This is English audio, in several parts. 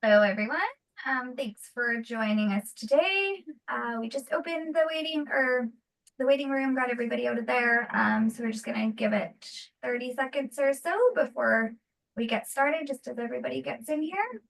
Hello, everyone. Thanks for joining us today. We just opened the waiting room, got everybody out of there. So we're just gonna give it 30 seconds or so before we get started, just as everybody gets in here.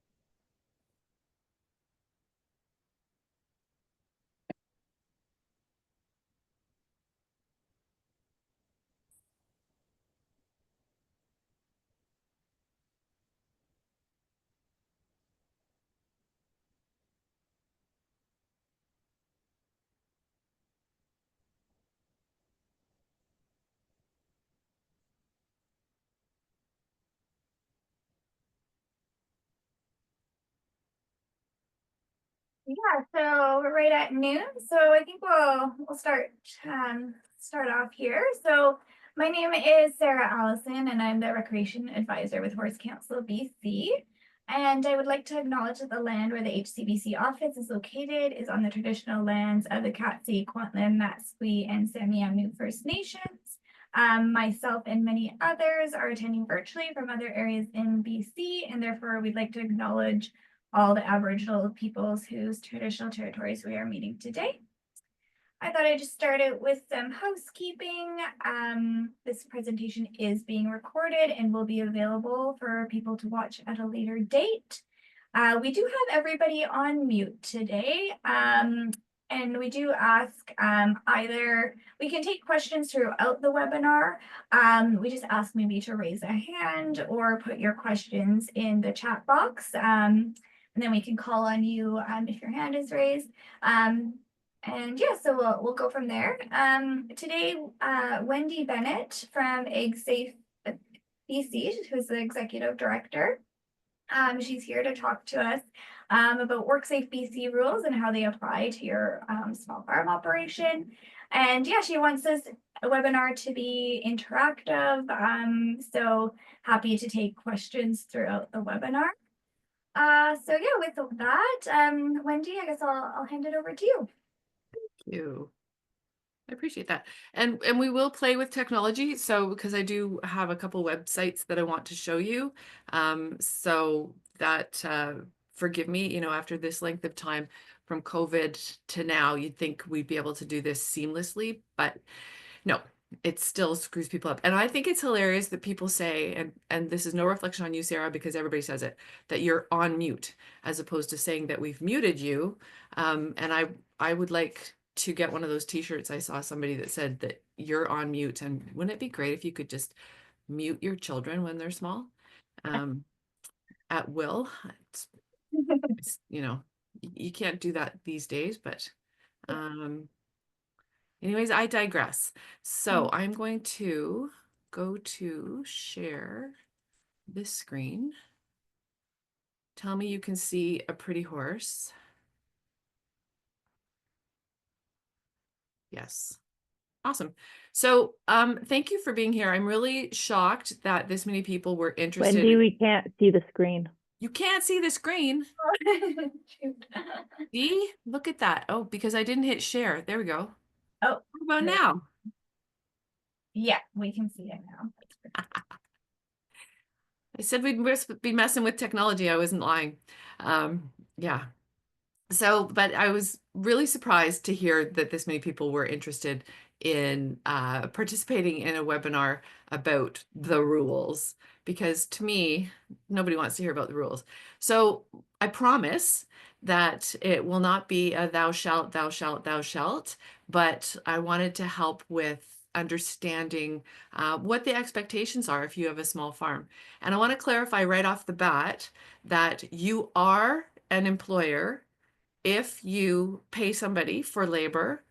Yeah, so we're right at noon. So I think we'll start off here. So my name is Sarah Allison, and I'm the Recreation Advisor with Horse Council BC. And I would like to acknowledge that the land where the HCBC office is located is on the traditional lands of the Katsi, Kwantlen, Natsqui, and Samiami First Nations. Myself and many others are attending virtually from other areas in BC, and therefore we'd like to acknowledge all the Aboriginal peoples whose traditional territories we are meeting today. I thought I'd just start it with some housekeeping. This presentation is being recorded and will be available for people to watch at a later date. We do have everybody on mute today. And we do ask either we can take questions throughout the webinar. We just ask maybe to raise a hand or put your questions in the chat box. And then we can call on you if your hand is raised. And yeah, so we'll go from there. Today, Wendy Bennett from AgSafe BC, who's the executive director, she's here to talk to us about WorkSafeBC rules and how they apply to your small farm operation. And yeah, she wants this webinar to be interactive. So happy to take questions throughout the webinar. So yeah, with that, Wendy, I guess I'll hand it over to you. Thank you. I appreciate that. And we will play with technology. So because I do have a couple websites that I want to show you. So that forgive me, after this length of time from COVID to now, you'd think we'd be able to do this seamlessly, but no, it still screws people up. And I think it's hilarious that people say, and this is no reflection on you, Sarah, because everybody says it, that you're on mute, as opposed to saying that we've muted you. And I would like to get one of those t-shirts. I saw somebody that said that you're on mute. And wouldn't it be great if you could just mute your children when they're small, at will? You can't do that these days, but anyways, I digress. So I'm going to go to share this screen. Tell me you can see a pretty horse. Yes. Awesome. So thank you for being here. I'm really shocked that this many people were interested. Wendy, we can't see the screen. You can't see the screen. See? Look at that. Oh, because I didn't hit share. There we go. Oh, what about now? Yeah, we can see it now. I said we'd be messing with technology. I wasn't lying. Yeah. So, but I was really surprised to hear that this many people were interested in participating in a webinar about the rules, because to me, nobody wants to hear about the rules. So I promise that it will not be a thou shalt, thou shalt, thou shalt, but I wanted to help with understanding what the expectations are if you have a small farm. And I want to clarify right off the bat that you are an employer if you pay somebody for labor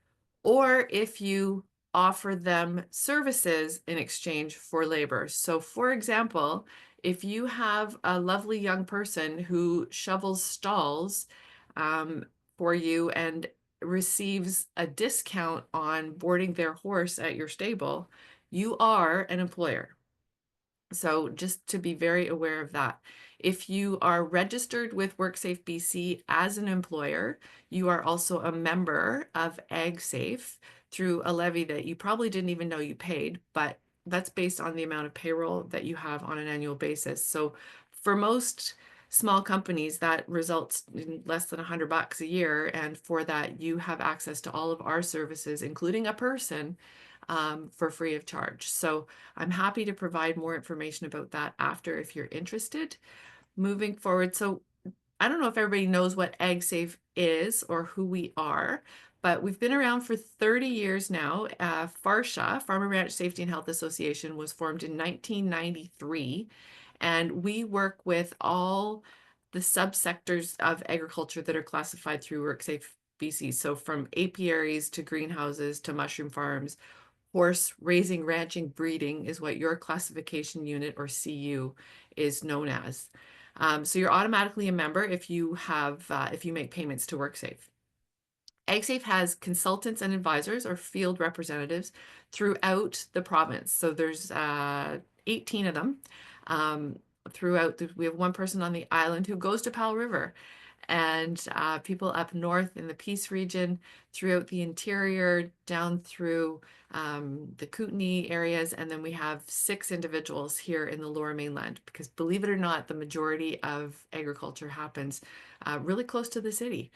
or if you offer them services in exchange for labor. So for example, if you have a lovely young person who shovels stalls for you and receives a discount on boarding their horse at your stable, you are an employer. So just to be very aware of that. If you are registered with WorkSafeBC as an employer, you are also a member of AgSafe through a levy that you probably didn't even know you paid, but that's based on the amount of payroll that you have on an annual basis. So for most small companies, that results in less than $100 a year. And for that, you have access to all of our services, including a person, for free of charge. So I'm happy to provide more information about that after if you're interested. Moving forward, so I don't know if everybody knows what AgSafe is or who we are, but we've been around for 30 years now. FARSHA, Farmer Ranch Safety and Health Association, was formed in 1993, and we work with all the subsectors of agriculture that are classified through WorkSafe BC. So from apiaries to greenhouses to mushroom farms, horse raising, ranching, breeding is what your classification unit, or CU, is known as. So you're automatically a member if you have if you make payments to WorkSafe. AgSafe has consultants and advisors, or field representatives, throughout the province. So there's 18 of them throughout. We have one person on the island who goes to Powell River, and people up north in the Peace region, throughout the interior, down through the Kootenay areas, and then we have 6 individuals here in the Lower Mainland, because believe it or not, the majority of agriculture happens really close to the city.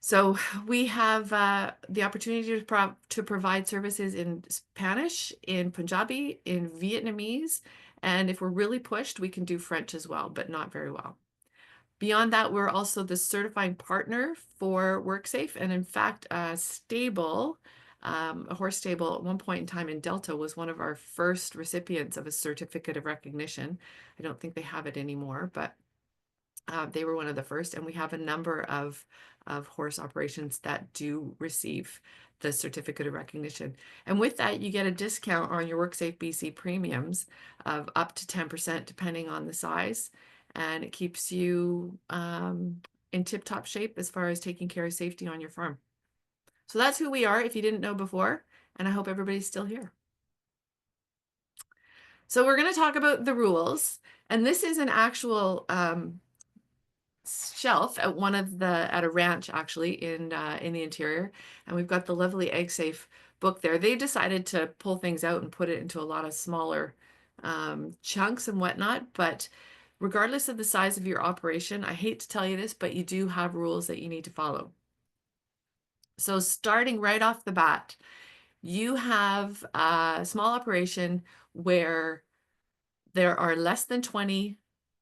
So we have the opportunity to provide services in Spanish, in Punjabi, in Vietnamese, and if we're really pushed, we can do French as well, but not very well. Beyond that, we're also the certifying partner for WorkSafe. And in fact, a horse stable at one point in time in Delta was one of our first recipients of a certificate of recognition. I don't think they have it anymore, but they were one of the first. And we have a number of horse operations that do receive the certificate of recognition. And with that, you get a discount on your WorkSafe BC premiums of up to 10%, depending on the size. And it keeps you in tip-top shape as far as taking care of safety on your farm. So that's who we are, if you didn't know before, and I hope everybody's still here. So we're going to talk about the rules, and this is an actual shelf at at a ranch, actually, in the interior, and we've got the lovely AgSafe book there. They decided to pull things out and put it into a lot of smaller chunks and whatnot, but regardless of the size of your operation, I hate to tell you this, but you do have rules that you need to follow. So starting right off the bat, you have a small operation where there are less than 20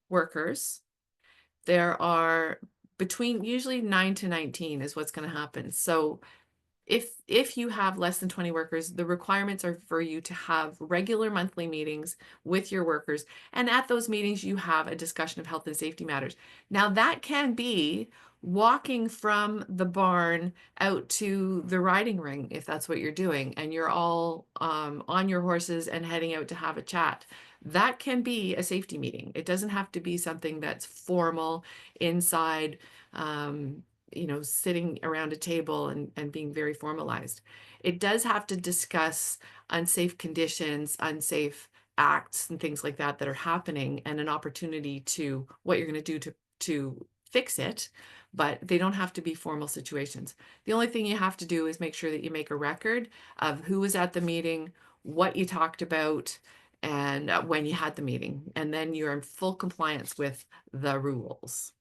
workers. There are between usually 9 to 19 is what's going to happen. So if you have less than 20 workers, the requirements are for you to have regular monthly meetings with your workers. And at those meetings, you have a discussion of health and safety matters. Now, that can be walking from the barn out to the riding ring, if that's what you're doing, and you're all on your horses and heading out to have a chat. That can be a safety meeting. It doesn't have to be something that's formal inside, sitting around a table and being very formalized. It does have to discuss unsafe conditions, unsafe acts, and things like that that are happening, and an opportunity to what you're going to do to fix it, but they don't have to be formal situations. The only thing you have to do is make sure that you make a record of who was at the meeting, what you talked about, and when you had the meeting, and then you're in full compliance with the rules.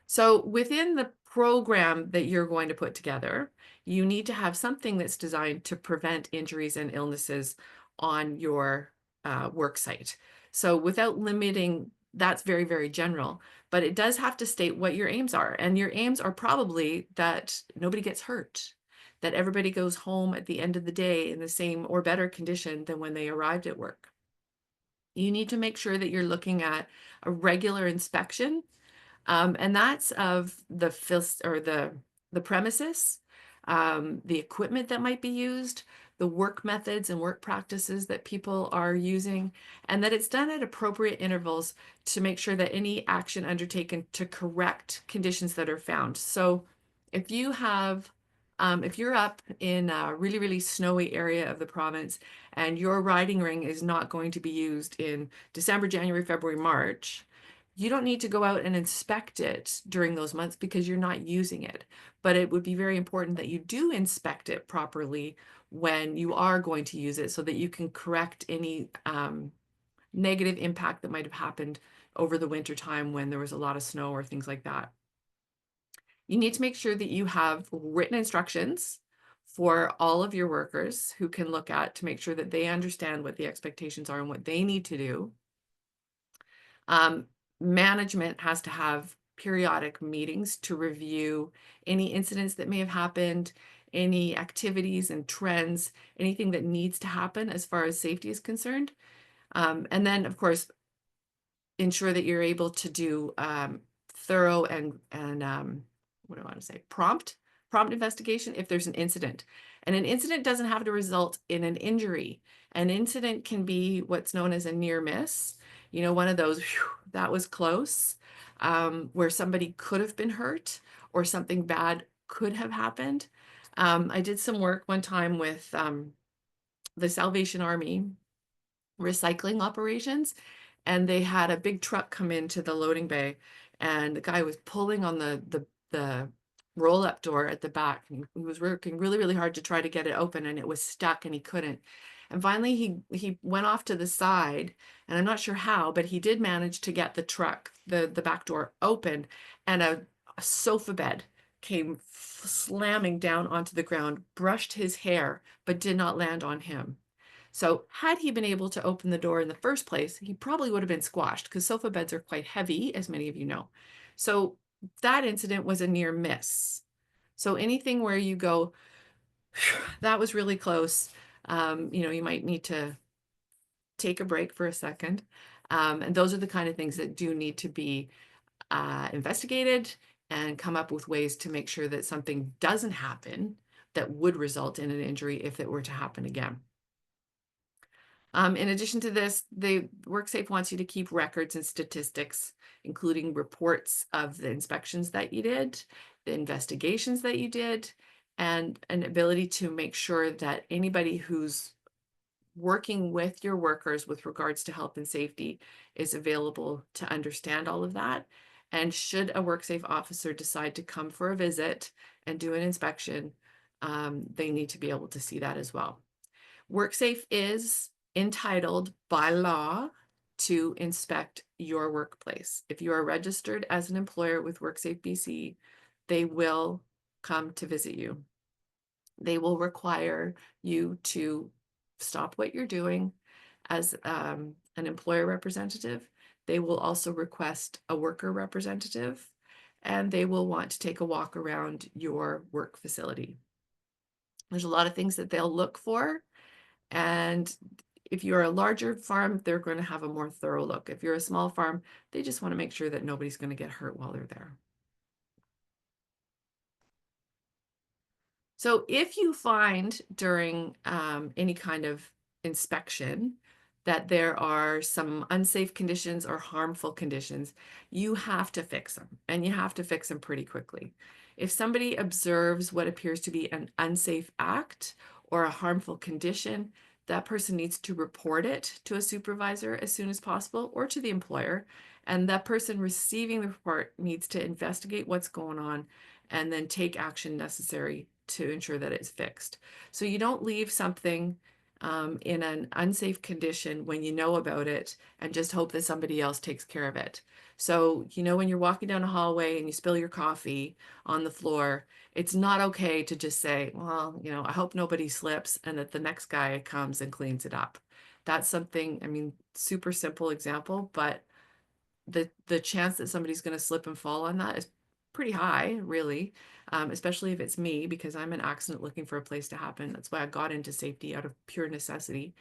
So within the program that you're going to put together, you need to have something that's designed to prevent injuries and illnesses on your work site. So without limiting, that's very, very general, but it does have to state what your aims are. And your aims are probably that nobody gets hurt, that everybody goes home at the end of the day in the same or better condition than when they arrived at work. You need to make sure that you're looking at a regular inspection, and that's of the premises, the equipment that might be used, the work methods and work practices that people are using, and that it's done at appropriate intervals to make sure that any action undertaken to correct conditions that are found. So if you have if you're up in a really, really snowy area of the province and your riding ring is not going to be used in December, January, February, March, you don't need to go out and inspect it during those months because you're not using it. But it would be very important that you do inspect it properly when you are going to use it so that you can correct any negative impact that might have happened over the winter time when there was a lot of snow or things like that. You need to make sure that you have written instructions for all of your workers who can look at to make sure that they understand what the expectations are and what they need to do. Management has to have periodic meetings to review any incidents that may have happened, any activities and trends, anything that needs to happen as far as safety is concerned. And then, of course, ensure that you're able to do thorough and what do I want to say? Prompt investigation if there's an incident. And an incident doesn't have to result in an injury. An incident can be what's known as a near miss. You know, one of those, whew, that was close, where somebody could have been hurt or something bad could have happened. I did some work one time with the Salvation Army recycling operations, and they had a big truck come into the loading bay, and the guy was pulling on the roll-up door at the back, and he was working really, really hard to try to get it open, and it was stuck and he couldn't. And finally he went off to the side, and I'm not sure how, but he did manage to get the truck, the back door open, and a sofa bed came slamming down onto the ground, brushed his hair, but did not land on him. So had he been able to open the door in the first place, he probably would have been squashed because sofa beds are quite heavy, as many of you know. So that incident was a near miss. So anything where you go, that was really close, you know, you might need to take a break for a second. And those are the kind of things that do need to be investigated and come up with ways to make sure that something doesn't happen that would result in an injury if it were to happen again. In addition to this, WorkSafe wants you to keep records and statistics, including reports of the inspections that you did, the investigations that you did, and an ability to make sure that anybody who's working with your workers with regards to health and safety is available to understand all of that. And should a WorkSafe officer decide to come for a visit and do an inspection, they need to be able to see that as well. WorkSafe is entitled by law to inspect your workplace. If you are registered as an employer with WorkSafe BC, they will come to visit you. They will require you to stop what you're doing as an employer representative. They will also request a worker representative, and they will want to take a walk around your work facility. There's a lot of things that they'll look for, and if you're a larger farm, they're going to have a more thorough look. If you're a small farm, they just want to make sure that nobody's going to get hurt while they're there. So if you find during any kind of inspection that there are some unsafe conditions or harmful conditions, you have to fix them, and you have to fix them pretty quickly. If somebody observes what appears to be an unsafe act or a harmful condition, that person needs to report it to a supervisor as soon as possible or to the employer. And that person receiving the report needs to investigate what's going on and then take action necessary to ensure that it's fixed. So you don't leave something in an unsafe condition when you know about it and just hope that somebody else takes care of it. So, you know, when you're walking down a hallway and you spill your coffee on the floor, it's not okay to just say, well, you know, I hope nobody slips and that the next guy comes and cleans it up. That's something, I mean, super simple example, but the chance that somebody's going to slip and fall on that is pretty high, really, especially if it's me, because I'm an accident looking for a place to happen. That's why I got into safety out of pure necessity.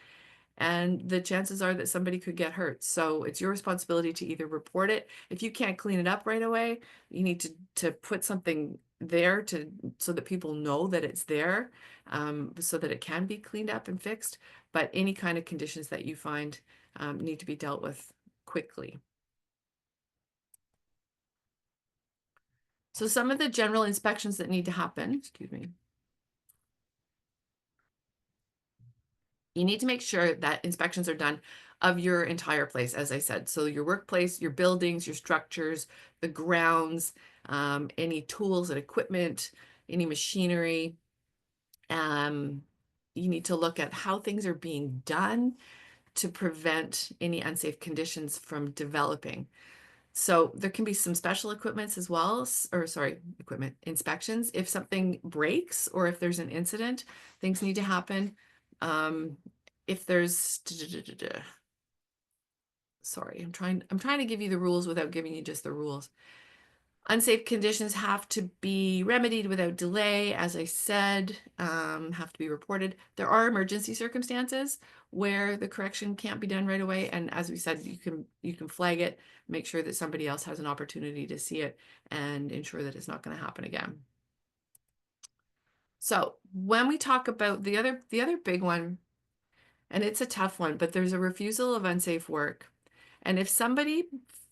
And the chances are that somebody could get hurt. So it's your responsibility to either report it. If you can't clean it up right away, you need to put something there so that people know that it's there, so that it can be cleaned up and fixed. But any kind of conditions that you find need to be dealt with quickly. So some of the general inspections that need to happen, excuse me, you need to make sure that inspections are done of your entire place, as I said. So your workplace, your buildings, your structures, the grounds, any tools and equipment, any machinery. You need to look at how things are being done. to prevent any unsafe conditions from developing. So there can be some special equipments as well, or sorry, equipment inspections. If something breaks or if there's an incident, things need to happen. If there's, sorry, I'm trying to give you the rules without giving you just the rules. Unsafe conditions have to be remedied without delay, as I said, have to be reported. There are emergency circumstances where the correction can't be done right away. And as we said, you can flag it, make sure that somebody else has an opportunity to see it, and ensure that it's not going to happen again. So when we talk about the other big one, and it's a tough one, but there's a refusal of unsafe work. And if somebody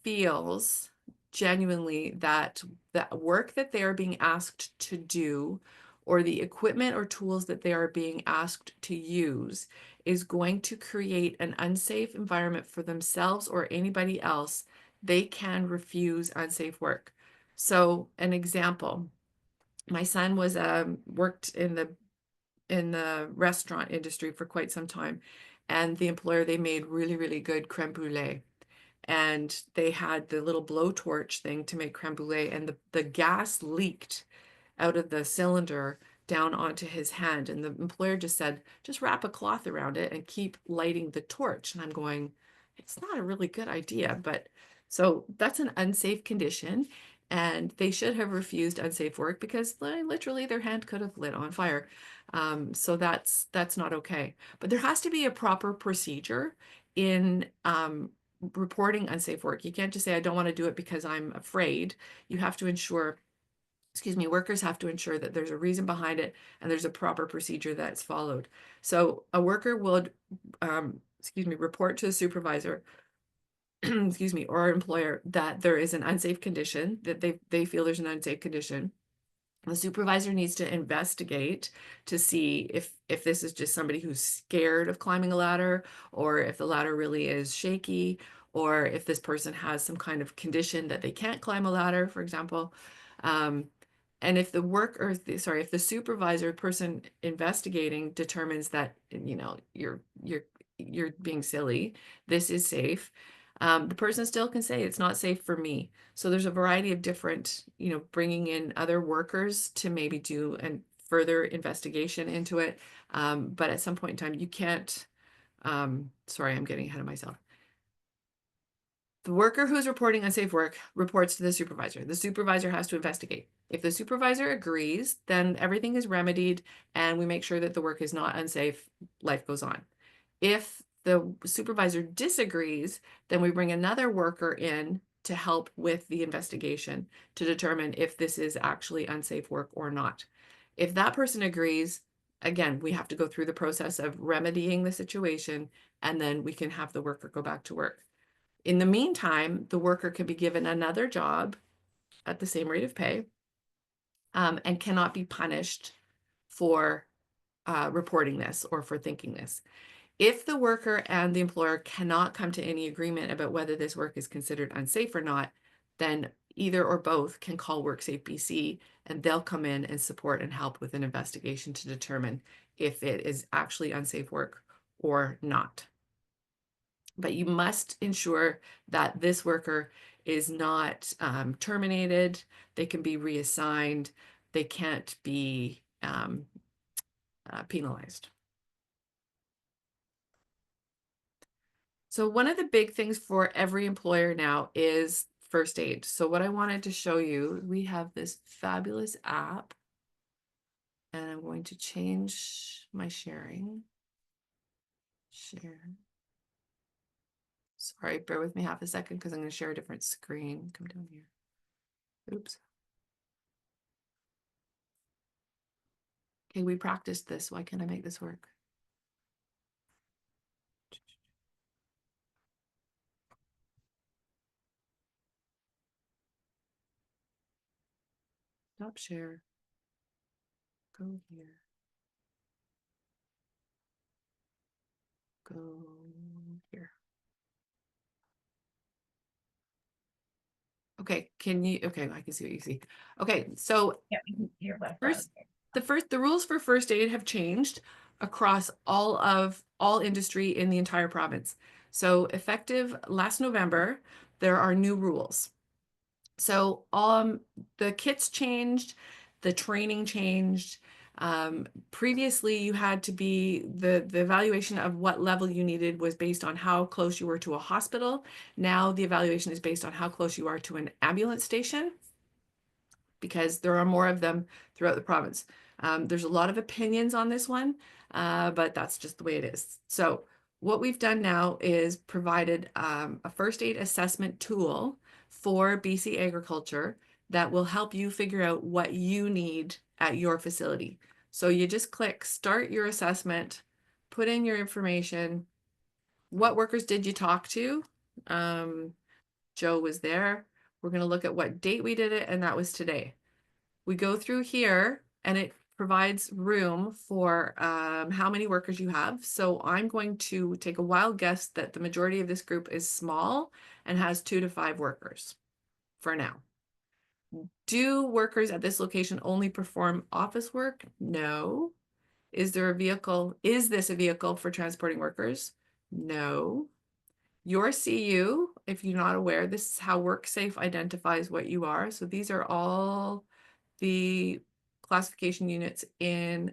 feels genuinely that the work that they are being asked to do, or the equipment or tools that they are being asked to use, is going to create an unsafe environment for themselves or anybody else, they can refuse unsafe work. So an example, my son was worked in the restaurant industry for quite some time, and the employer, they made really, really good creme brulee, and they had the little blowtorch thing to make creme brulee, and the gas leaked out of the cylinder down onto his hand, and the employer just said, just wrap a cloth around it and keep lighting the torch. And I'm going, it's not a really good idea. But so that's an unsafe condition, and they should have refused unsafe work because literally their hand could have lit on fire. So that's not okay. But there has to be a proper procedure in reporting unsafe work. You can't just say, I don't want to do it because I'm afraid. You have to ensure, workers have to ensure that there's a reason behind it and there's a proper procedure that's followed. So a worker would, report to a supervisor, or employer, that there is an unsafe condition, that they feel there's an unsafe condition. The supervisor needs to investigate to see if this is just somebody who's scared of climbing a ladder, or if the ladder really is shaky, or if this person has some kind of condition that they can't climb a ladder, for example. And if if the supervisor person investigating determines that, you're being silly, this is safe, the person still can say it's not safe for me. So there's a variety of different, bringing in other workers to maybe do a further investigation into it. But at some point in time, you can't, sorry, I'm getting ahead of myself. The worker who's reporting unsafe work reports to the supervisor. The supervisor has to investigate. If the supervisor agrees, then everything is remedied and we make sure that the work is not unsafe. Life goes on. If the supervisor disagrees, then we bring another worker in to help with the investigation to determine if this is actually unsafe work or not. If that person agrees, again, we have to go through the process of remedying the situation, and then we can have the worker go back to work. In the meantime, the worker can be given another job at the same rate of pay, and cannot be punished for reporting this or for thinking this. If the worker and the employer cannot come to any agreement about whether this work is considered unsafe or not, then either or both can call WorkSafeBC, and they'll come in and support and help with an investigation to determine if it is actually unsafe work or not. But you must ensure that this worker is not terminated. They can be reassigned. They can't be penalized. So one of the big things for every employer now is first aid. So what I wanted to show you, we have this fabulous app, and I'm going to change my sharing. Share. Sorry, bear with me half a second because I'm going to share a different screen. Come down here. Oops. Okay, we practiced this. Why can't I make this work? Stop share. Go here. Go here. Okay, okay, I can see what you see. Okay, so Yeah, we can see your left first, browser. the rules for first aid have changed across all industry in the entire province. So effective last November, there are new rules. So the kits changed, the training changed. Previously, you had to be the evaluation of what level you needed was based on how close you were to a hospital. Now the evaluation is based on how close you are to an ambulance station, because there are more of them throughout the province. There's a lot of opinions on this one, but that's just the way it is. So what we've done now is provided a first aid assessment tool for BC Agriculture that will help you figure out what you need at your facility. So you just click start your assessment, put in your information. What workers did you talk to? Joe was there. We're going to look at what date we did it, and that was today. We go through here and it provides room for how many workers you have. So I'm going to take a wild guess that the majority of this group is small and has 2 to 5 workers for now. Do workers at this location only perform office work? No. Is there a vehicle? Is this a vehicle for transporting workers? No. Your CU, if you're not aware, this is how WorkSafe identifies what you are. So these are all the classification units in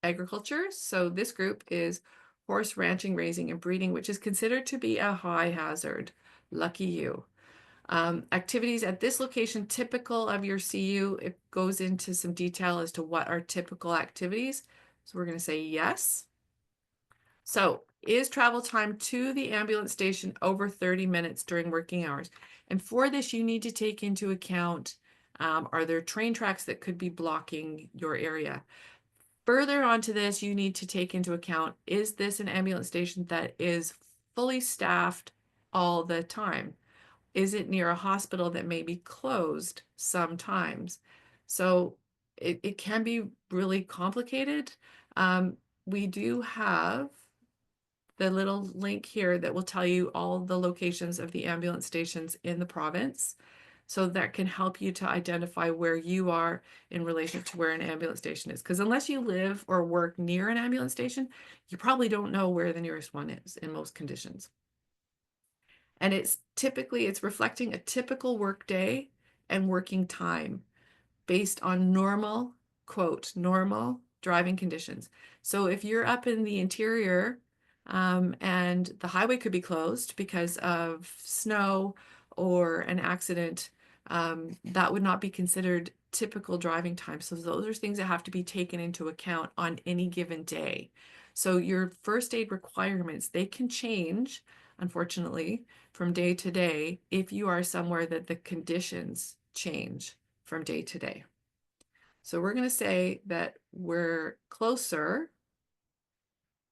agriculture. So this group is horse ranching, raising, and breeding, which is considered to be a high hazard. Lucky you. Activities at this location typical of your CU, it goes into some detail as to what are typical activities. So we're going to say yes. So is travel time to the ambulance station over 30 minutes during working hours? And for this, you need to take into account, are there train tracks that could be blocking your area? Further onto this, you need to take into account, is this an ambulance station that is fully staffed all the time? Is it near a hospital that may be closed sometimes? So it can be really complicated. We do have the little link here that will tell you all the locations of the ambulance stations in the province. So that can help you to identify where you are in relation to where an ambulance station is. Because unless you live or work near an ambulance station, you probably don't know where the nearest one is in most conditions. And it's reflecting a typical work day and working time based on normal, quote, normal driving conditions. So if you're up in the interior and the highway could be closed because of snow or an accident, that would not be considered typical driving time. So those are things that have to be taken into account on any given day. So your first aid requirements, they can change, unfortunately, from day to day if you are somewhere that the conditions change from day to day. So we're going to say that we're closer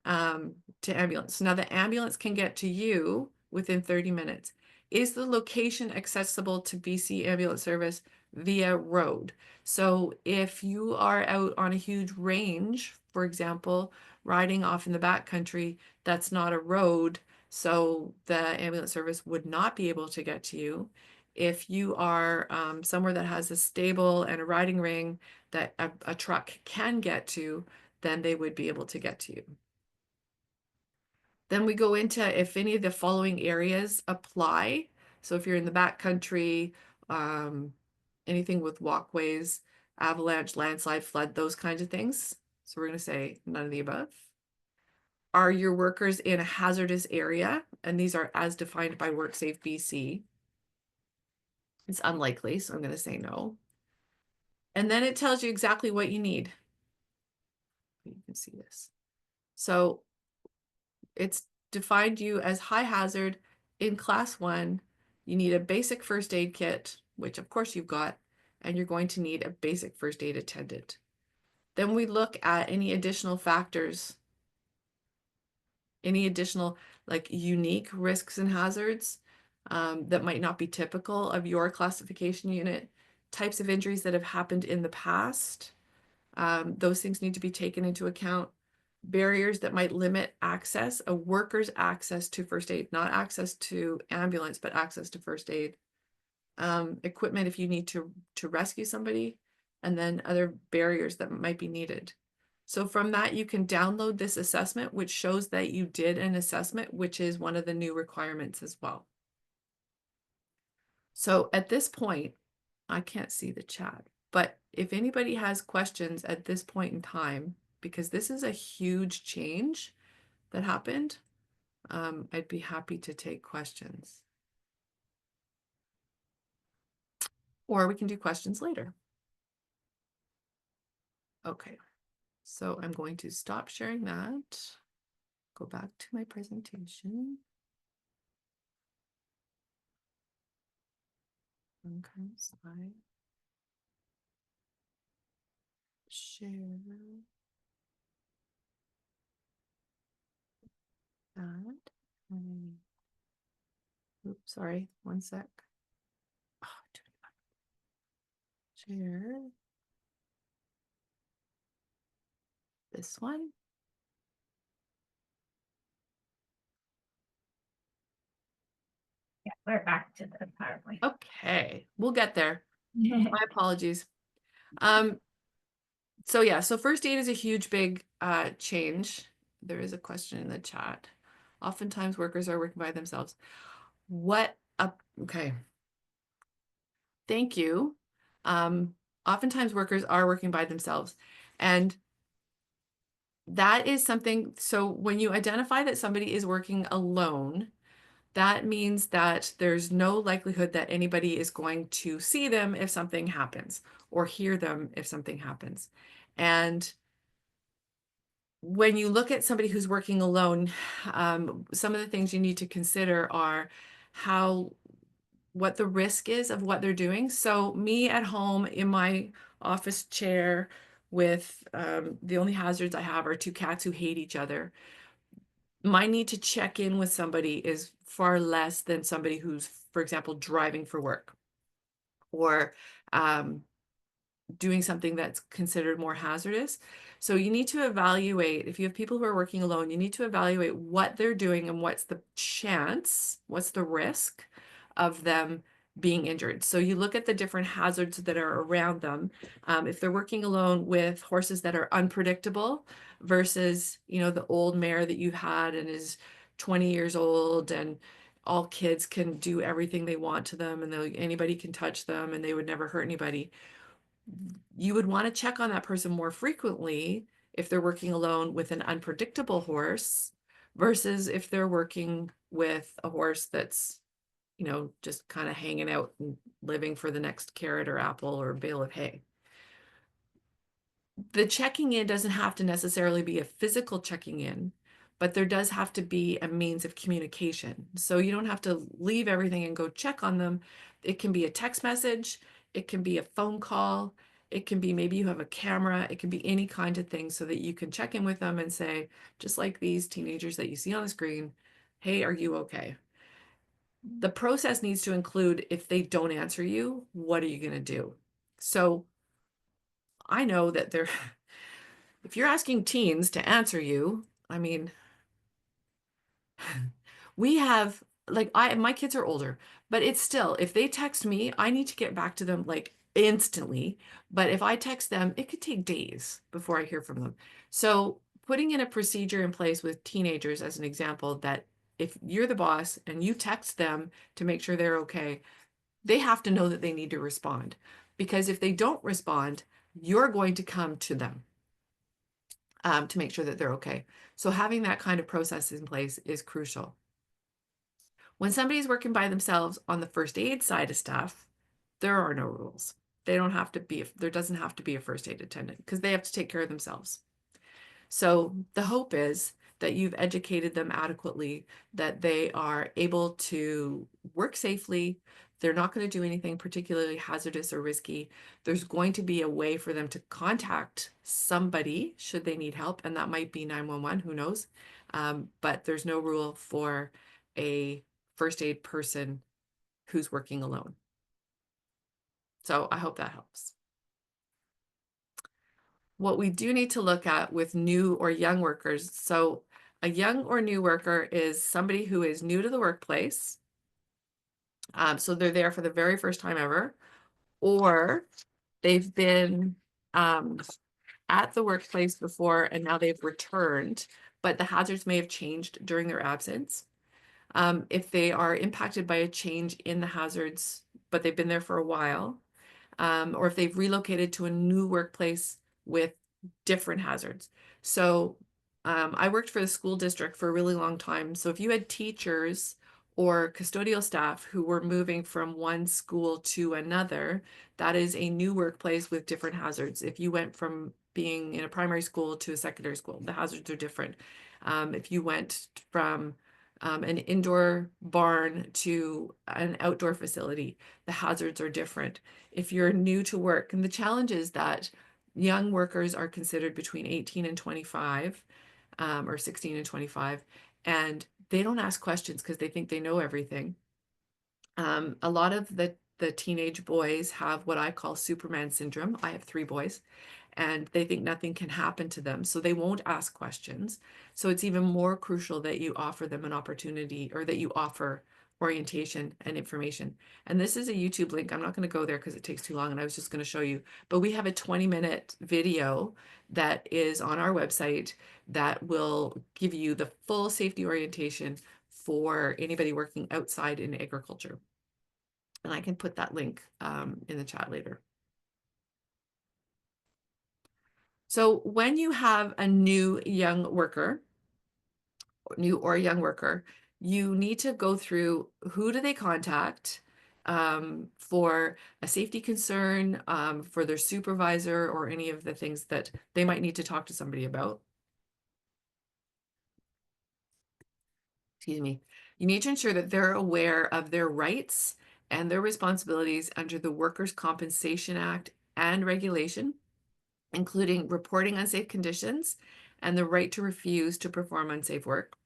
to ambulance. Now the ambulance can get to you within 30 minutes. Is the location accessible to BC Ambulance Service via road? So if you are out on a huge range, for example, riding off in the backcountry, that's not a road, so the ambulance service would not be able to get to you. If you are somewhere that has a stable and a riding ring that a truck can get to, then they would be able to get to you. Then we go into if any of the following areas apply. So if you're in the backcountry, anything with walkways, avalanche, landslide, flood, those kinds of things. So we're going to say none of the above. Are your workers in a hazardous area? And these are as defined by WorkSafeBC. It's unlikely, so I'm going to say no. And then it tells you exactly what you need. You can see this. So it's defined you as high hazard in class 1. You need a basic first aid kit, which of course you've got, and you're going to need a basic first aid attendant. Then we look at any additional factors, any additional like unique risks and hazards that might not be typical of your classification unit, types of injuries that have happened in the past. Those things need to be taken into account. Barriers that might limit access, a worker's access to first aid, not access to ambulance, but access to first aid. Equipment if you need to rescue somebody, and then other barriers that might be needed. So from that, you can download this assessment, which shows that you did an assessment, which is one of the new requirements as well. So at this point, I can't see the chat, but if anybody has questions at this point in time, because this is a huge change that happened, I'd be happy to take questions. Or we can do questions later. Okay, so I'm going to stop sharing that. Go back to my presentation. Okay, slide. Share that. Oops, sorry, one sec. Oh, share this one. Yeah, we're back to the PowerPoint. Okay, we'll get there. My apologies. So yeah, so first aid is a huge big change. There is a question in the chat. Oftentimes workers are working by themselves. Okay. Thank you. Oftentimes workers are working by themselves. And that is something, so when you identify that somebody is working alone, that means that there's no likelihood that anybody is going to see them if something happens or hear them if something happens. And when you look at somebody who's working alone, some of the things you need to consider are what the risk is of what they're doing. So me at home in my office chair with the only hazards I have are two cats who hate each other. My need to check in with somebody is far less than somebody who's, for example, driving for work or doing something that's considered more hazardous. So you need to evaluate, if you have people who are working alone, you need to evaluate what they're doing and what's the chance, what's the risk of them being injured. So you look at the different hazards that are around them. If they're working alone with horses that are unpredictable versus, the old mare that you had and is 20 years old and all kids can do everything they want to them and anybody can touch them and they would never hurt anybody. You would want to check on that person more frequently if they're working alone with an unpredictable horse versus if they're working with a horse that's, just kind of hanging out and living for the next carrot or apple or bale of hay. The checking in doesn't have to necessarily be a physical checking in, but there does have to be a means of communication. So you don't have to leave everything and go check on them. It can be a text message. It can be a phone call. It can be maybe you have a camera. It can be any kind of thing so that you can check in with them and say, just like these teenagers that you see on the screen, hey, are you okay? The process needs to include if they don't answer you, what are you going to do? So I know that if you're asking teens to answer you, I mean, we have my kids are older, but it's still, if they text me, I need to get back to them like instantly. But if I text them, it could take days before I hear from them. So putting in a procedure in place with teenagers as an example, that if you're the boss and you text them to make sure they're okay, they have to know that they need to respond. Because if they don't respond, you're going to come to them to make sure that they're okay. So having that kind of process in place is crucial. When somebody's working by themselves on the first aid side of stuff, there are no rules. There doesn't have to be a first aid attendant because they have to take care of themselves. So the hope is that you've educated them adequately, that they are able to work safely. They're not going to do anything particularly hazardous or risky. There's going to be a way for them to contact somebody should they need help, and that might be 911, who knows? But there's no rule for a first aid person who's working alone. So I hope that helps. What we do need to look at with new or young workers. So a young or new worker is somebody who is new to the workplace. So they're there for the very first time ever, or they've been at the workplace before and now they've returned, but the hazards may have changed during their absence. If they are impacted by a change in the hazards, but they've been there for a while, or if they've relocated to a new workplace with different hazards. So I worked for the school district for a really long time. So if you had teachers or custodial staff who were moving from one school to another, that is a new workplace with different hazards. If you went from being in a primary school to a secondary school, the hazards are different. If you went from an indoor barn to an outdoor facility, the hazards are different. If you're new to work, and the challenge is that young workers are considered between 18 and 25, or 16 and 25, and they don't ask questions because they think they know everything. A lot of the teenage boys have what I call Superman syndrome. I have 3 boys, and they think nothing can happen to them, so they won't ask questions. So it's even more crucial that you offer them an opportunity, or that you offer orientation and information. And this is a YouTube link. I'm not going to go there because it takes too long, and I was just going to show you. But we have a 20-minute video that is on our website that will give you the full safety orientation for anybody working outside in agriculture. And I can put that link in the chat later. So when you have a new young worker, young worker, you need to go through who do they contact for a safety concern, for their supervisor, or any of the things that they might need to talk to somebody about. Excuse me. You need to ensure that they're aware of their rights and their responsibilities under the Workers' Compensation Act and regulation, including reporting unsafe conditions and the right to refuse to perform unsafe work.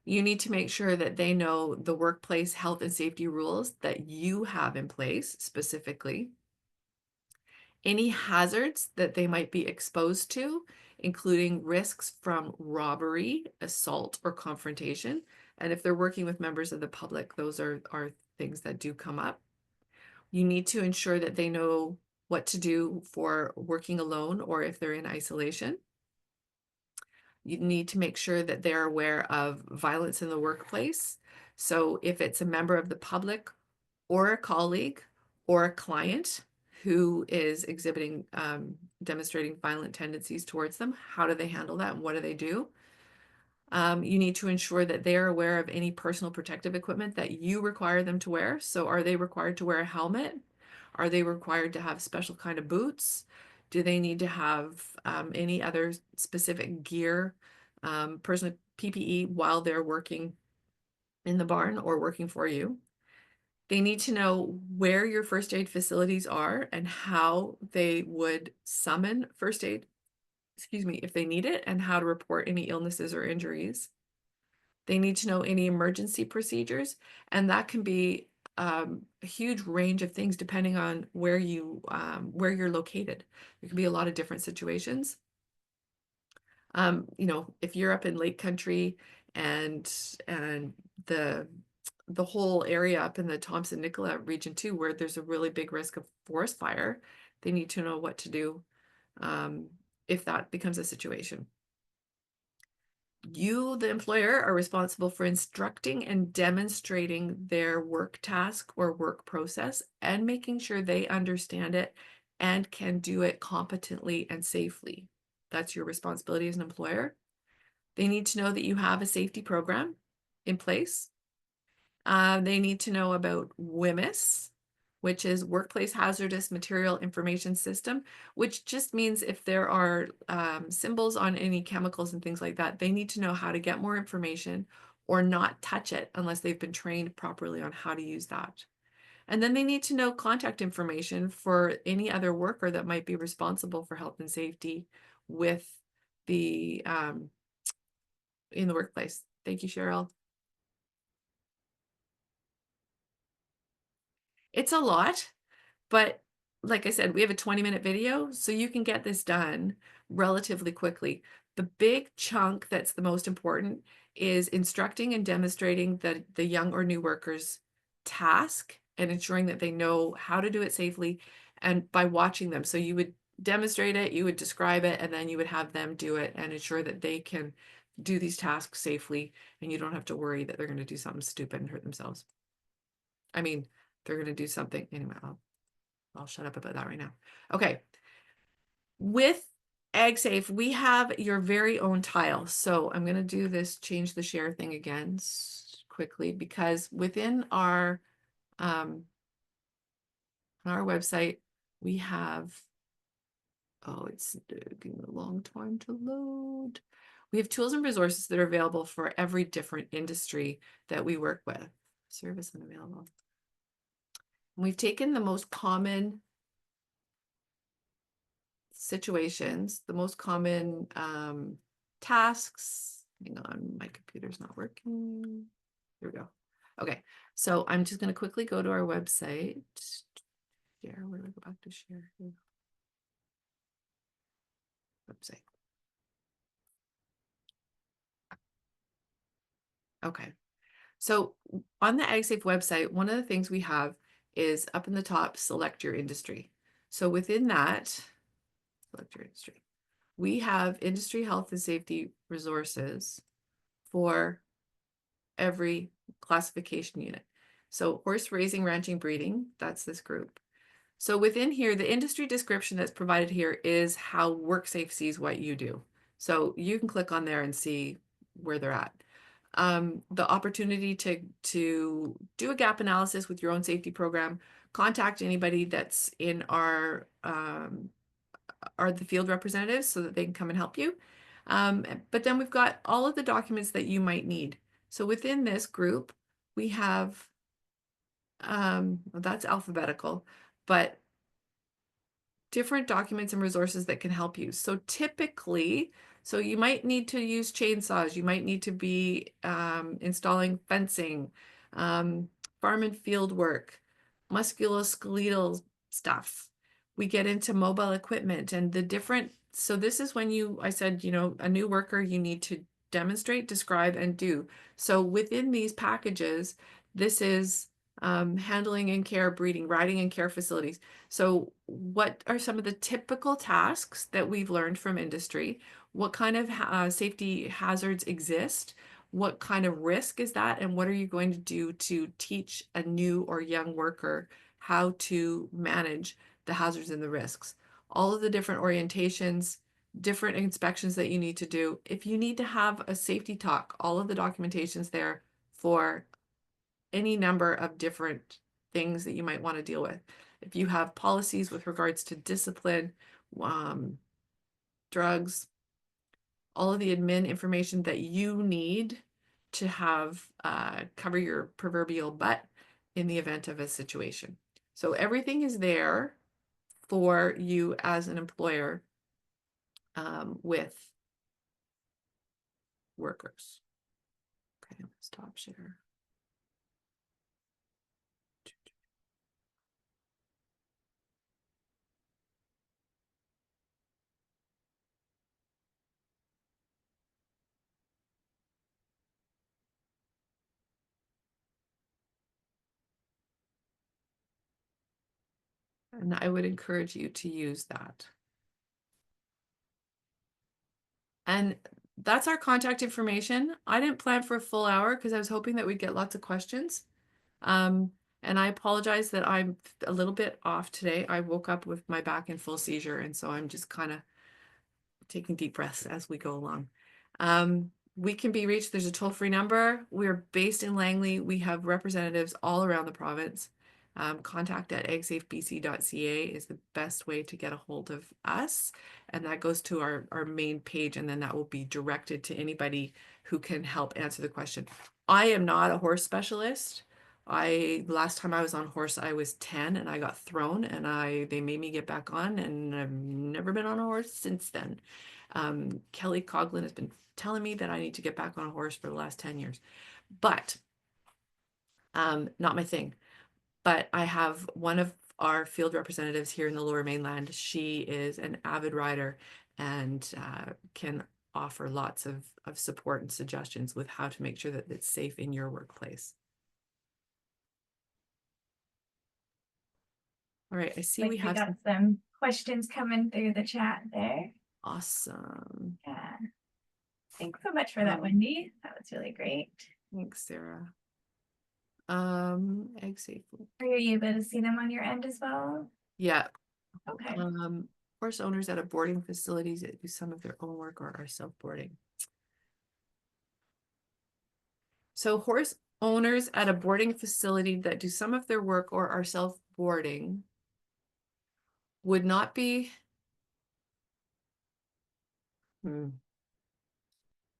You need to make sure that they know the workplace health and safety rules that you have in place specifically, any hazards that they might be exposed to, including risks from robbery, assault, or confrontation. And if they're working with members of the public, those are things that do come up. You need to ensure that they know what to do for working alone or if they're in isolation. You need to make sure that they're aware of violence in the workplace. So if it's a member of the public or a colleague or a client who is exhibiting, demonstrating violent tendencies towards them, how do they handle that and what do they do? You need to ensure that they are aware of any personal protective equipment that you require them to wear. So are they required to wear a helmet? Are they required to have special kind of boots? Do they need to have any other specific gear, personal PPE while they're working in the barn or working for you? They need to know where your first aid facilities are and how they would summon first aid, excuse me, if they need it, and how to report any illnesses or injuries. They need to know any emergency procedures, and that can be a huge range of things depending on where you're located. There can be a lot of different situations. If you're up in Lake Country and the whole area up in the Thompson Nicola region too, where there's a really big risk of forest fire, they need to know what to do if that becomes a situation. You, the employer, are responsible for instructing and demonstrating their work task or work process and making sure they understand it and can do it competently and safely. That's your responsibility as an employer. They need to know that you have a safety program in place. They need to know about WHMIS, which is Workplace Hazardous Material Information System, which just means if there are symbols on any chemicals and things like that, they need to know how to get more information or not touch it unless they've been trained properly on how to use that. And then they need to know contact information for any other worker that might be responsible for health and safety with the in the workplace. Thank you, Cheryl. It's a lot, but like I said, we have a 20-minute video, so you can get this done relatively quickly. The big chunk that's the most important is instructing and demonstrating the young or new workers task and ensuring that they know how to do it safely and by watching them. So you would demonstrate it, you would describe it, and then you would have them do it and ensure that they can do these tasks safely, and you don't have to worry that they're going to do something stupid and hurt themselves. I mean, they're going to do something anyway. I'll shut up about that right now. Okay. With AgSafe, we have your very own tile. So I'm going to do this, change the share thing again quickly, because within our on our website, we have, oh, it's taking a long time to load. We have tools and resources that are available for every different industry that we work with. Service unavailable. And we've taken the most common situations, the most common tasks. Hang on, my computer's not working. Here we go. Okay, so I'm just going to quickly go to our website. Share, where do I go back to share? Here. Website. Okay, so on the AgSafe website, one of the things we have is up in the top, select your industry. So within that, select your industry, we have industry health and safety resources for every classification unit. So horse raising, ranching, breeding, that's this group. So within here, the industry description that's provided here is how WorkSafe sees what you do. So you can click on there and see where they're at. The opportunity to do a gap analysis with your own safety program, contact anybody that's in our are the field representatives so that they can come and help you. But then we've got all of the documents that you might need. So within this group, we have, well, that's alphabetical, but different documents and resources that can help you. So typically, so you might need to use chainsaws, you might need to be installing fencing, farm and field work, musculoskeletal stuff. We get into mobile equipment and the different, so this is when I said, a new worker, you need to demonstrate, describe, and do. So within these packages, this is handling and care, breeding, riding and care facilities. So what are some of the typical tasks that we've learned from industry? What kind of safety hazards exist? What kind of risk is that? And what are you going to do to teach a new or young worker how to manage the hazards and the risks? All of the different orientations, different inspections that you need to do. If you need to have a safety talk, all of the documentation's there for any number of different things that you might want to deal with. If you have policies with regards to discipline, drugs, all of the admin information that you need to have cover your proverbial butt in the event of a situation. So everything is there for you as an employer with workers. Okay, stop share. And I would encourage you to use that. And that's our contact information. I didn't plan for a full hour because I was hoping that we'd get lots of questions. And I apologize that I'm a little bit off today. I woke up with my back in full seizure, and so I'm just kind of taking deep breaths as we go along. We can be reached. There's a toll-free number. We're based in Langley. We have representatives all around the province. Contact at agsafebc.ca is the best way to get a hold of us. And that goes to our main page, and then that will be directed to anybody who can help answer the question. I am not a horse specialist. Last time I was on horse, I was 10 and I got thrown and they made me get back on, and I've never been on a horse since then. Kelly Coughlin has been telling me that I need to get back on a horse for the last 10 years, but not my thing. But I have one of our field representatives here in the Lower Mainland. She is an avid rider and can offer lots of support and suggestions with how to make sure that it's safe in your workplace. All right, I see we have got some questions coming through the chat there. Awesome. Yeah. Thanks so much for that, Um, Wendy. That was really great. Thanks, Sarah. AgSafe. Are you able to see them on your end as well? Yeah. Okay. Horse owners at a boarding facilities that do some of their own work or are self-boarding. So horse owners at a boarding facility that do some of their work or are self-boarding would not be, I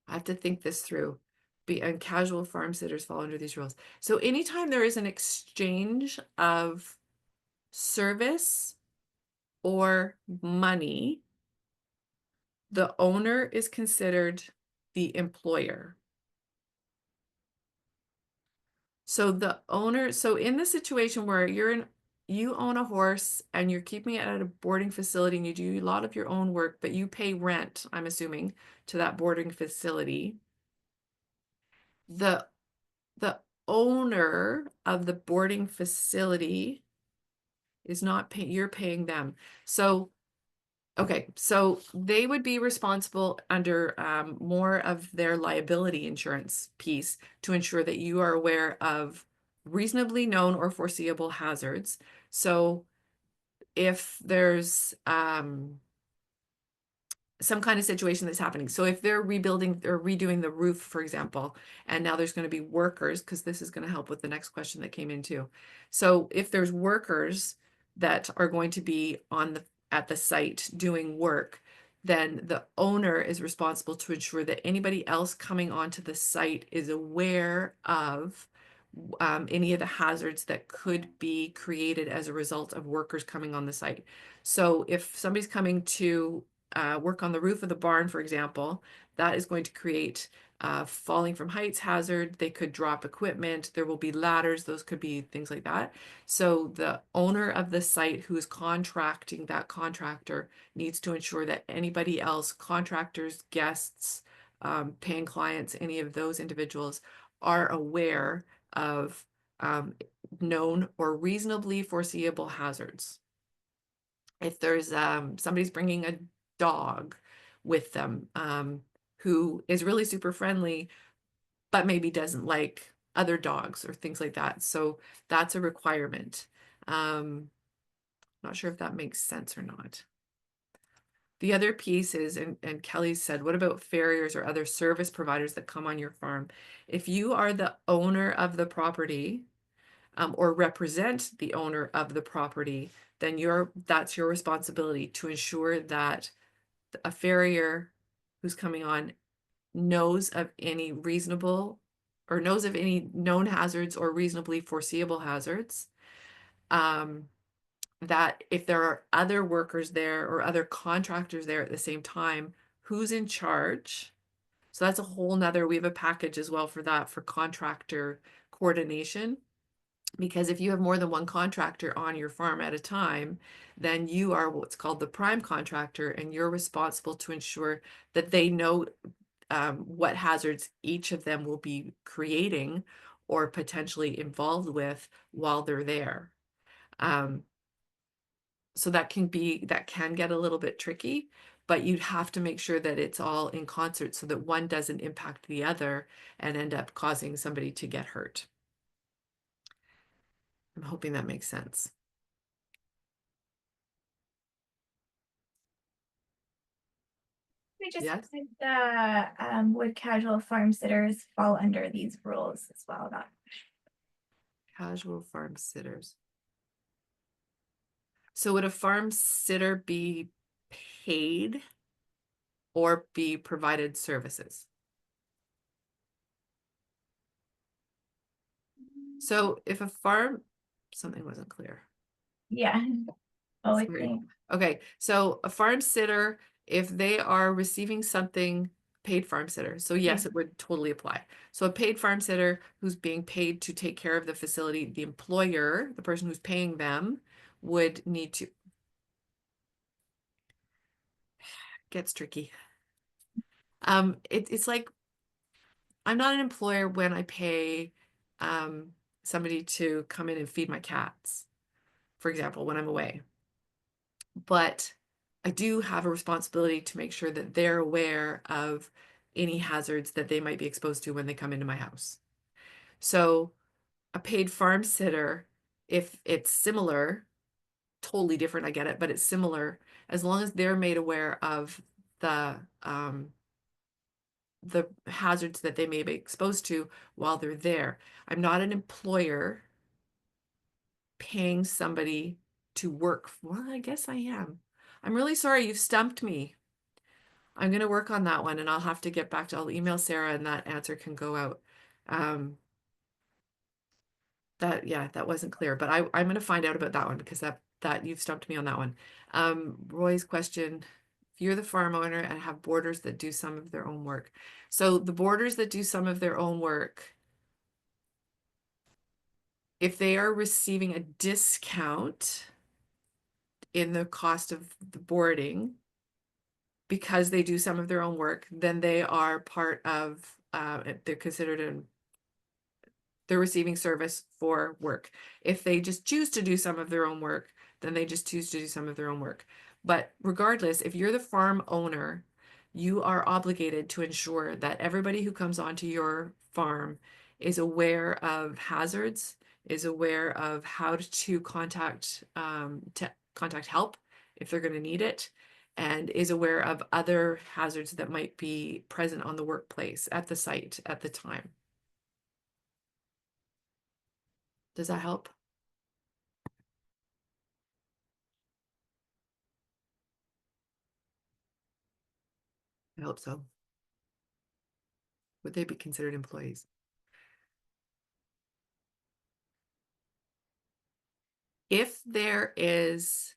have to think this through. And casual farm sitters fall under these rules. So anytime there is an exchange of service or money, the owner is considered the employer. So the owner, so in the situation where you own a horse and you're keeping it at a boarding facility and you do a lot of your own work, but you pay rent, I'm assuming, to that boarding facility. The owner of the boarding facility is not paying, you're paying them. So okay, so they would be responsible under more of their liability insurance piece to ensure that you are aware of reasonably known or foreseeable hazards. So if there's some kind of situation that's happening. So if they're rebuilding or redoing the roof, for example, and now there's going to be workers, because this is going to help with the next question that came in too. So if there's workers that are going to be at the site doing work, then the owner is responsible to ensure that anybody else coming onto the site is aware of any of the hazards that could be created as a result of workers coming on the site. So if somebody's coming to work on the roof of the barn, for example, that is going to create falling from heights hazard. They could drop equipment. There will be ladders. Those could be things like that. So the owner of the site who is contracting that contractor needs to ensure that anybody else, contractors, guests, paying clients, any of those individuals are aware of known or reasonably foreseeable hazards. If there's somebody's bringing a dog with them who is really super friendly, but maybe doesn't like other dogs or things like that. So that's a requirement. Not sure if that makes sense or not. The other piece is, and Kelly said, what about farriers or other service providers that come on your farm? If you are the owner of the property or represent the owner of the property, then that's your responsibility to ensure that a farrier who's coming on knows of any reasonable or knows of any known hazards or reasonably foreseeable hazards. That if there are other workers there or other contractors there at the same time, who's in charge? So that's a whole nother, we have a package as well for that, for contractor coordination. Because if you have more than one contractor on your farm at a time, then you are what's called the prime contractor, and you're responsible to ensure that they know what hazards each of them will be creating or potentially involved with while they're there. So that can get a little bit tricky, but you'd have to make sure that it's all in concert so that one doesn't impact the other and end up causing somebody to get hurt. I'm hoping that makes sense. We just Yes? would casual farm sitters fall under these rules as well? Not Casual farm sitters. So would a farm sitter be paid or be provided services? So if something wasn't clear. yeah. Oh, I Sorry. think. Okay, so a farm sitter, if they are receiving something, paid farm sitter. So yes, it would totally apply. So a paid farm sitter who's being paid to take care of the facility, the employer, the person who's paying them, would need to. Gets tricky. It's like I'm not an employer when I pay somebody to come in and feed my cats, for example, when I'm away. but I do have a responsibility to make sure that they're aware of any hazards that they might be exposed to when they come into my house. So a paid farm sitter, if it's similar, totally different, I get it, but it's similar, as long as they're made aware of the hazards that they may be exposed to while they're there. I'm not an employer paying somebody to work. Well, I guess I am. I'm really sorry, you've stumped me. I'm going to work on that one, and I'll have to get back to, I'll email Sarah and that answer can go out. Yeah, that wasn't clear, but I'm going to find out about that one because that you've stumped me on that one. Roy's question, if you're the farm owner and have boarders that do some of their own work. So the boarders that do some of their own work, if they are receiving a discount in the cost of the boarding because they do some of their own work, then they are part of, they're considered they're receiving service for work. If they just choose to do some of their own work, then they just choose to do some of their own work. But regardless, if you're the farm owner, you are obligated to ensure that everybody who comes onto your farm is aware of hazards, is aware of how to contact help if they're going to need it, and is aware of other hazards that might be present on the workplace at the site at the time. Does that help? I hope so. Would they be considered employees? If there is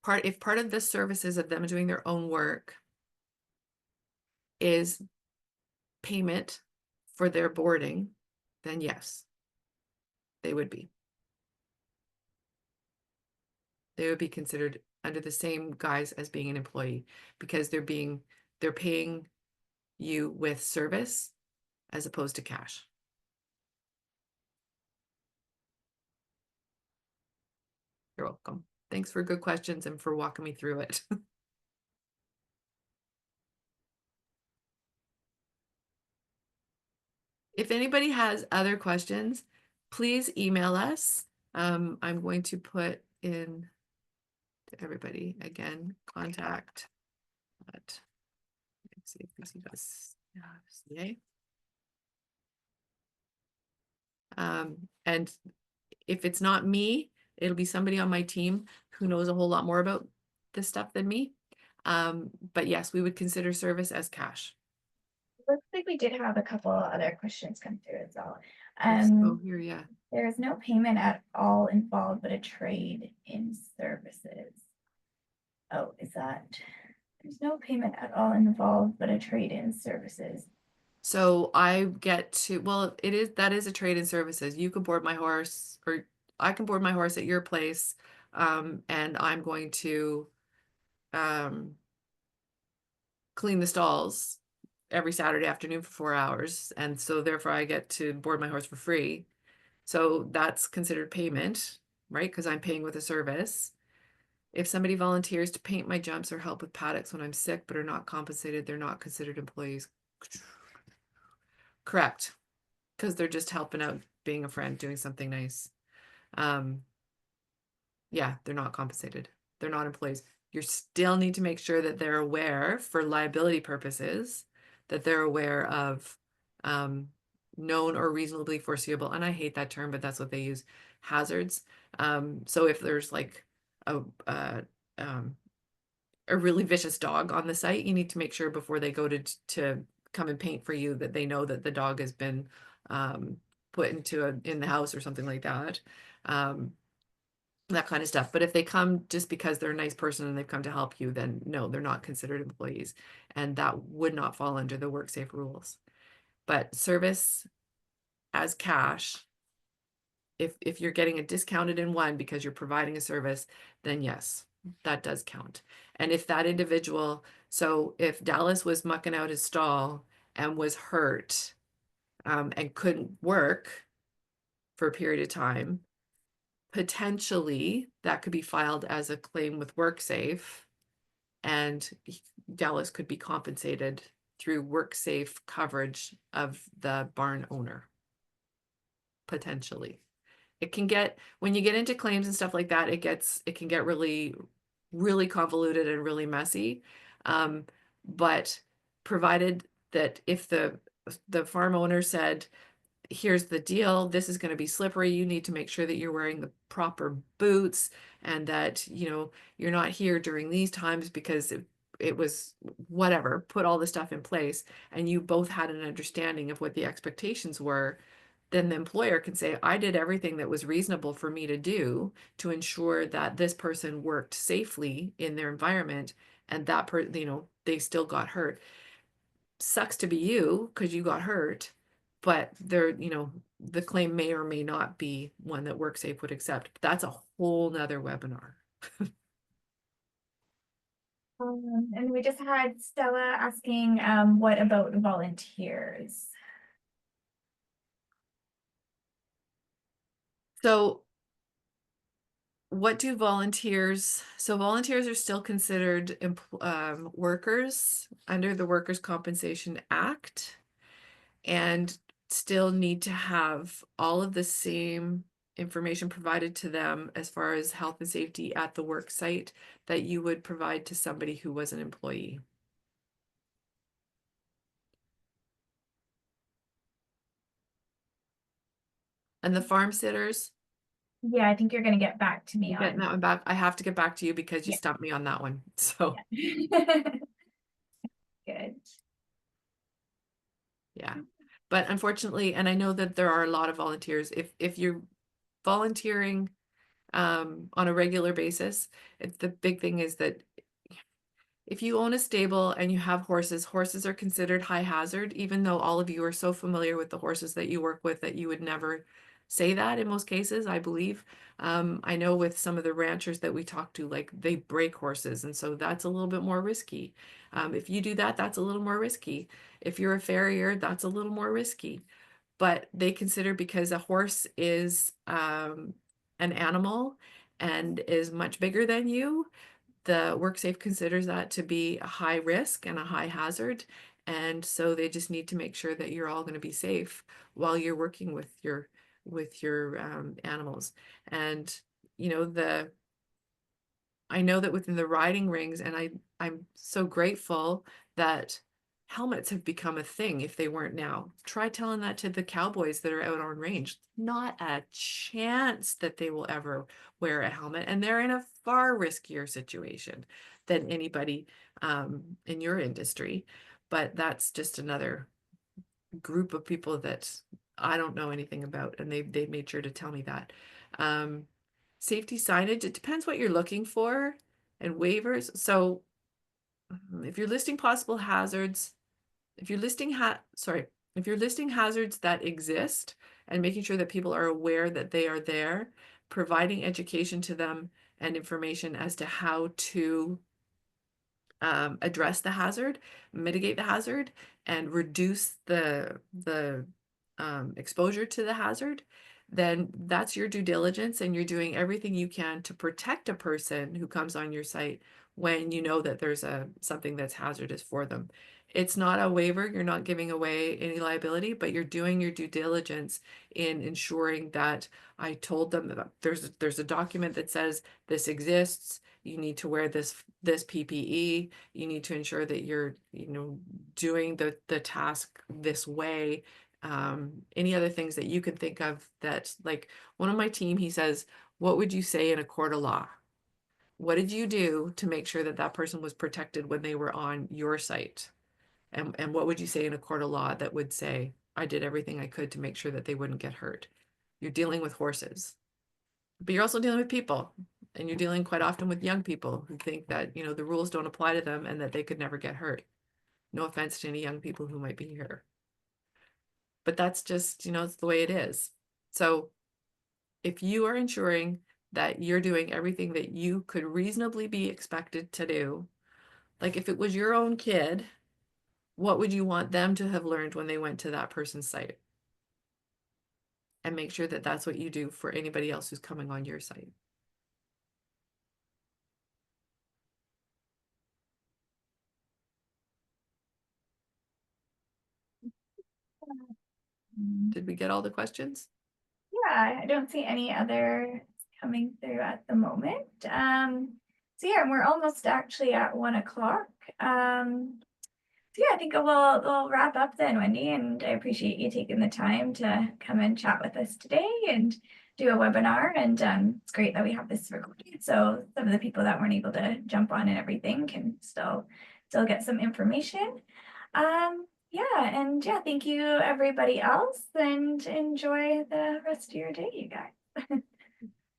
if part of the services of them doing their own work is payment for their boarding, then yes, they would be. They would be considered under the same guise as being an employee because they're paying you with service as opposed to cash. You're welcome. Thanks for good questions and for walking me through it. If anybody has other questions, please email us. I'm going to put in to everybody again, contact at WorkSafeBC.ca. And if it's not me, it'll be somebody on my team who knows a whole lot more about this stuff than me. But yes, we would consider service as cash. Looks like we did have a couple other questions come through as well. Oh, here, yeah. There is no payment at all involved, but a trade in services. Oh, is that? There's no payment at all involved, but a trade in services. So I get to, well, that is a trade in services. You can board my horse, or I can board my horse at your place, and I'm going to clean the stalls every Saturday afternoon for 4 hours. And so therefore I get to board my horse for free. So that's considered payment, right? Because I'm paying with a service. If somebody volunteers to paint my jumps or help with paddocks when I'm sick but are not compensated, they're not considered employees. Correct. Because they're just helping out, being a friend, doing something nice. Yeah, they're not compensated. They're not employees. You still need to make sure that they're aware, for liability purposes, that they're aware of known or reasonably foreseeable, and I hate that term, but that's what they use, hazards. So if there's like a really vicious dog on the site, you need to make sure before they go to come and paint for you that they know that the dog has been put in the house or something like that. That kind of stuff. But if they come just because they're a nice person and they've come to help you, then no, they're not considered employees. And that would not fall under the WorkSafe rules. But service as cash, if you're getting it discounted in one because you're providing a service, then yes, that does count. And if that individual, so if Dallas was mucking out his stall and was hurt and couldn't work for a period of time, potentially that could be filed as a claim with WorkSafe, and Dallas could be compensated through WorkSafe coverage of the barn owner, potentially. It can get, when you get into claims and stuff like that, it can get really, really convoluted and really messy. But provided that if the farm owner said, here's the deal, this is going to be slippery, you need to make sure that you're wearing the proper boots, and that, you know, you're not here during these times because it was whatever, put all the stuff in place, and you both had an understanding of what the expectations were, then the employer can say, I did everything that was reasonable for me to do to ensure that this person worked safely in their environment, and that you know, they still got hurt. Sucks to be you because you got hurt, but there, you know, the claim may or may not be one that WorkSafe would accept. That's a whole nother webinar. And we just had Stella asking, what about volunteers? So what do volunteers, so volunteers are still considered workers under the Workers' Compensation Act, and still need to have all of the same information provided to them as far as health and safety at the work site that you would provide to somebody who was an employee. And the farm sitters, Yeah, I think you're going to get back to me you're getting on. that one back. I have to get back to you because you Yeah. stumped me on that one. So Yeah. Good. yeah. But unfortunately, and I know that there are a lot of volunteers, if you're volunteering on a regular basis, the big thing is that if you own a stable and you have horses, horses are considered high hazard, even though all of you are so familiar with the horses that you work with that you would never say that in most cases, I believe. I know with some of the ranchers that we talk to, like they break horses, and so that's a little bit more risky. If you do that, that's a little more risky. If you're a farrier, that's a little more risky. But they consider, because a horse is an animal and is much bigger than you, the WorkSafe considers that to be a high risk and a high hazard. And so they just need to make sure that you're all going to be safe while you're working with your animals. And you know, I know that within the riding rings, and I'm so grateful that helmets have become a thing. If they weren't now, try telling that to the cowboys that are out on range. Not a chance that they will ever wear a helmet, and they're in a far riskier situation than anybody in your industry. But that's just another group of people that I don't know anything about, and they've made sure to tell me that. Um, Safety signage, it depends what you're looking for, and waivers. So if you're listing possible hazards, if you're listing if you're listing hazards that exist and making sure that people are aware that they are there, providing education to them and information as to how to address the hazard, mitigate the hazard, and reduce the exposure to the hazard, then that's your due diligence, and you're doing everything you can to protect a person who comes on your site when you know that there's something that's hazardous for them. It's not a waiver, you're not giving away any liability, but you're doing your due diligence in ensuring that I told them that there's a document that says this exists, you need to wear this PPE, you need to ensure that you're, you know, doing the task this way. Any other things that you can think of that, like one of my team, he says, what would you say in a court of law? What did you do to make sure that that person was protected when they were on your site? And what would you say in a court of law that would say, I did everything I could to make sure that they wouldn't get hurt? You're dealing with horses, but you're also dealing with people, and you're dealing quite often with young people who think that, you know, the rules don't apply to them and that they could never get hurt. No offense to any young people who might be here, but that's just, you know, it's the way it is. So if you are ensuring that you're doing everything that you could reasonably be expected to do, like if it was your own kid, what would you want them to have learned when they went to that person's site? and make sure that that's what you do for anybody else who's coming on your site. Did we get all the questions? Yeah, I don't see any other coming through at the moment. So yeah, we're almost actually at 1 o'clock. So yeah, I think we'll wrap up then, Wendy, and I appreciate you taking the time to come and chat with us today and do a webinar. And it's great that we have this recorded, so some of the people that weren't able to jump on and everything can still get some information. Yeah, and yeah, thank you everybody else, and enjoy the rest of your day, you guys.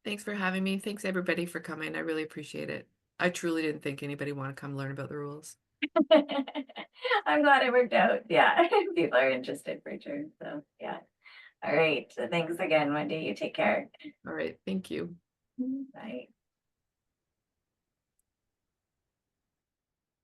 Thanks for having me. Thanks everybody for coming. I really appreciate it. I truly didn't think anybody wanted to come learn about the rules. I'm glad it worked out. Yeah, people are interested for sure. So yeah. All right. So thanks again, Wendy. You take care. All right. Thank you. Bye.